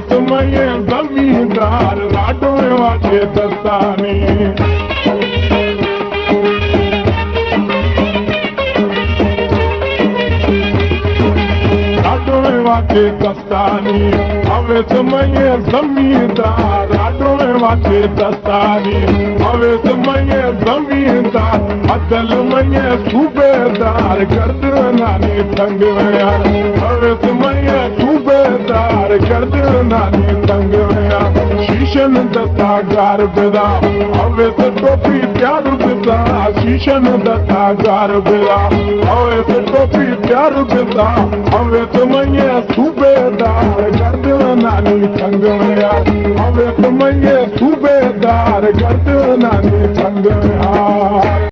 समय जमींदार लाडो वाचे दस्तानी वाचे दस्तानी हवे समय जमींदार लाडो वाचे दस्तानी हवे समय जमींदार अदल में सूबेदार गर्द नानी तंग यार हवे समय सूबेदार गर्द नानी तंग यार शीशन दत्ता गार बिदा हवे तो टोपी प्यार बिदा शीशन दत्ता गार बिदा हवे तो टोपी प्यार बिदा हवे समय सूबेदार गर्द नानी तंग यार हवे समय सूबेदार गर्द नानी तंग यार।